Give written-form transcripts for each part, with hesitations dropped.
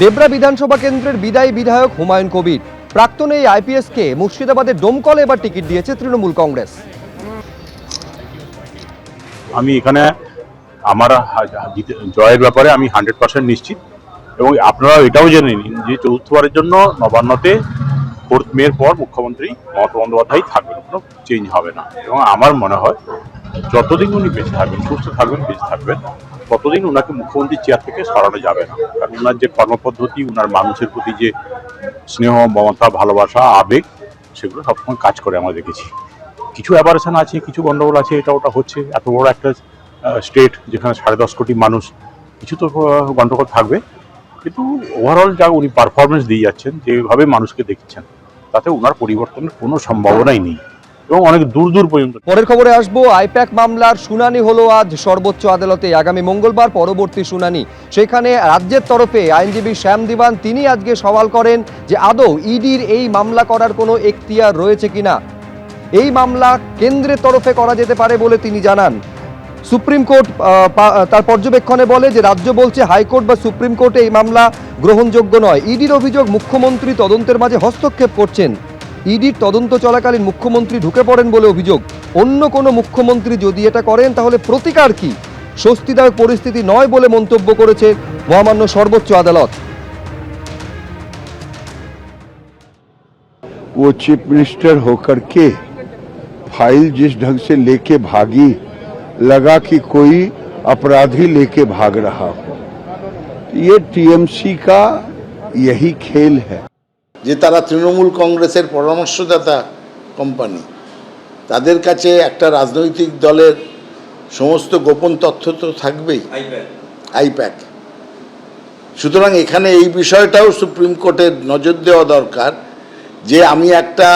দেবরা বিধানসভা কেন্দ্রের বিদায়ী বিধায়ক হুমায়ুন কবির। প্রাক্তন এই আইপিএসকে মুর্শিদাবাদের ডোমকলে এবার টিকিট দিয়েছে তৃণমূল কংগ্রেস। আমি এখানে আমার জয়ের ব্যাপারে আমি 100% নিশ্চিত, এবং আপনারা এটাও জেনে নিন যে চতুর্থবারের জন্য নবান্নতে 4 মের পর মুখ্যমন্ত্রী মমতা বন্দ্যোপাধ্যায় থাকবেন, কোনো চেঞ্জ হবে না। এবং আমার মনে হয় যতদিন উনি বেঁচে থাকবেন, সুস্থ থাকবেন, বেঁচে থাকবেন, ততদিন ওনাকে মুখ্যমন্ত্রীর চেয়ার থেকে সরানো যাবে না। কারণ ওনার যে কর্মপদ্ধতি, ওনার মানুষের প্রতি যে স্নেহ, মমতা, ভালোবাসা, আবেগ, সেগুলো সবসময় কাজ করে আমরা দেখেছি। কিছু অ্যাবারেশন আছে, কিছু গন্ডগোল আছে, এটা ওটা হচ্ছে। এত বড় একটা স্টেট যেখানে 10.5 কোটি মানুষ, কিছু তো গন্ডগোল থাকবে, কিন্তু ওভারঅল যা উনি পারফরমেন্স দিয়ে যাচ্ছেন, যেভাবে মানুষকে দেখছেন, তাতে ওনার পরিবর্তনের কোনো সম্ভাবনাই নেই, এবং অনেক দূর দূর পর্যন্ত। পরের খবরে আসবো, আইপ্যাক মামলার শুনানি হলো আজ সর্বোচ্চ আদালতে। আগামী মঙ্গলবার পরবর্তী শুনানি। সেখানে রাজ্যের তরফে আইনজীবী শ্যাম দিবান তিনি আজকে সওয়াল করেন যে আদৌ ইডির এই মামলা করার কোনো এখতিয়ার রয়েছে কিনা। এই মামলা কেন্দ্রের তরফে করা যেতে পারে বলে তিনি জানান। সুপ্রিম কোর্ট তার পর্যবেক্ষণে বলে যে রাজ্য বলছে হাইকোর্ট বা সুপ্রিম কোর্টে এই মামলা গ্রহণযোগ্য নয়। ইডির অভিযোগ মুখ্যমন্ত্রী তদন্তের মাঝে হস্তক্ষেপ করছেন। ইডির তদন্ত চলাকালীন মুখ্যমন্ত্রী ঢুকে পড়েন বলে অভিযোগ। অন্য কোনো মুখ্যমন্ত্রী যদি এটা করেন তাহলে প্রতিকার কি? স্বস্তিদায়ক পরিস্থিতি নয় বলে মন্তব্য করেছে মহামান্য সর্বোচ্চ আদালত। वो चीफ मिनिस्टर होकर के फाइल जिस ढंग से लेके भागी, लगा कि कोई अपराधी लेके भाग रहा हो। ये टीएमसी का यही खेल है যে তারা তৃণমূল কংগ্রেসের পরামর্শদাতা কোম্পানি, তাদের কাছে একটা রাজনৈতিক দলের সমস্ত গোপন তথ্য তো থাকবেই, আইপ্যাক। সুতরাং এখানে এই বিষয়টাও সুপ্রিম কোর্টের নজর দেওয়া দরকার যে আমি একটা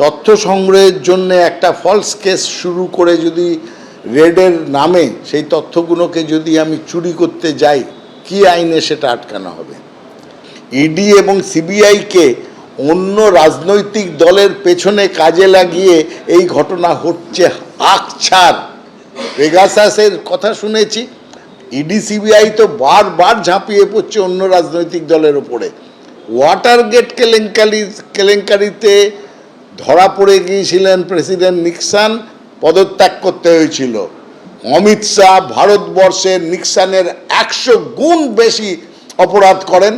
তথ্য সংগ্রহের জন্য একটা ফলস কেস শুরু করে যদি রেডের নামে সেই তথ্যগুলোকে যদি আমি চুরি করতে যাই, কি আইনে সেটা আটকানো হবে? ইডি এবং সিবিআইকে অন্য রাজনৈতিক দলের পেছনে কাজে লাগিয়ে এই ঘটনা হচ্ছে। আকছার পেগাসাসের কথা শুনেছি, ইডি সিবিআই তো বারবার ঝাঁপিয়ে পড়ছে অন্য রাজনৈতিক দলের ওপরে। ওয়াটারগেট কেলেঙ্কারিতে ধরা পড়ে গিয়েছিলেন প্রেসিডেন্ট নিক্সন, পদত্যাগ করতে হয়েছিল। অমিত শাহ ভারতবর্ষের নিক্সনের 100 গুণ বেশি অপরাধ করেন,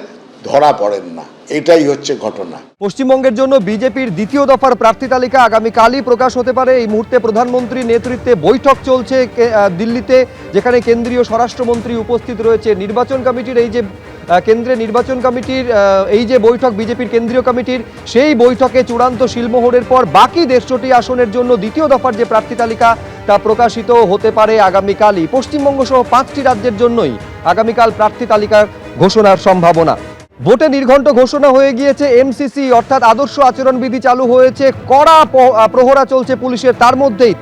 ধরা পড়েন না। এটাই হচ্ছে ঘটনা। পশ্চিমবঙ্গের জন্য বিজেপির দ্বিতীয় দফার প্রার্থী তালিকা আগামীকালই প্রকাশ হতে পারে। এই মুহূর্তে প্রধানমন্ত্রীর নেতৃত্বে বৈঠক চলছে দিল্লিতে, যেখানে কেন্দ্রীয় স্বরাষ্ট্রমন্ত্রী উপস্থিত রয়েছে। নির্বাচন কমিটির এই যে কেন্দ্রের নির্বাচন কমিটির এই যে বৈঠক বিজেপির কেন্দ্রীয় কমিটির, সেই বৈঠকে চূড়ান্ত শিলমোহরের পর বাকি 150টি আসনের জন্য দ্বিতীয় দফার যে প্রার্থী তালিকা তা প্রকাশিত হতে পারে আগামীকালই। পশ্চিমবঙ্গ সহ 5টি রাজ্যের জন্যই আগামীকাল প্রার্থী তালিকার ঘোষণার সম্ভাবনা। ভোটে নির্ঘণ্ট ঘোষণা হয়ে গিয়েছে এমসিসি, অর্থাৎ আদর্শ আচরণবিধি চালু হয়েছে। কড়া প্রহরা চলছে পুলিশের। তার মধ্যেই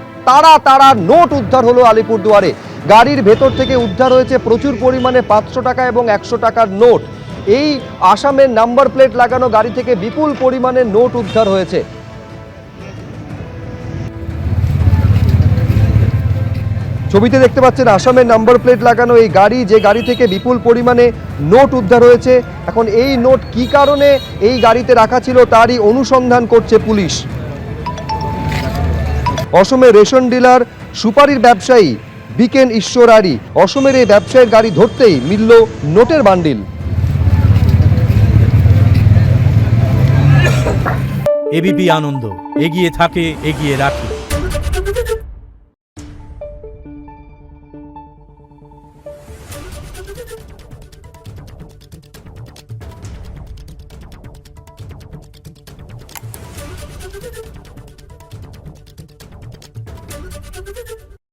তারা নোট উদ্ধার হলো আলিপুরদুয়ারে। গাড়ির ভেতর থেকে উদ্ধার হয়েছে প্রচুর পরিমাণে 500 টাকা এবং 100 টাকার নোট। এই আসামের নাম্বার প্লেট লাগানো গাড়ি থেকে বিপুল পরিমাণে নোট উদ্ধার হয়েছে। ছবিতে দেখতে পাচ্ছেন আসামের নাম্বার প্লেট লাগানো এই গাড়ি, যে গাড়ি থেকে বিপুল পরিমাণে নোট উদ্ধার হয়েছে। এখন এই নোট কি কারণে এই গাড়িতে রাখা ছিল তারই অনুসন্ধান করছে পুলিশ। অসমের রেশন ডিলার সুপারির ব্যবসায়ী বিকেন ঈশ্বরারি, অসমের এই ব্যবসায়ীর গাড়ি ধরতেই মিলল নোটের বান্ডিল। এবিপি আনন্দ, এগিয়ে থাকে, এগিয়ে রাখে।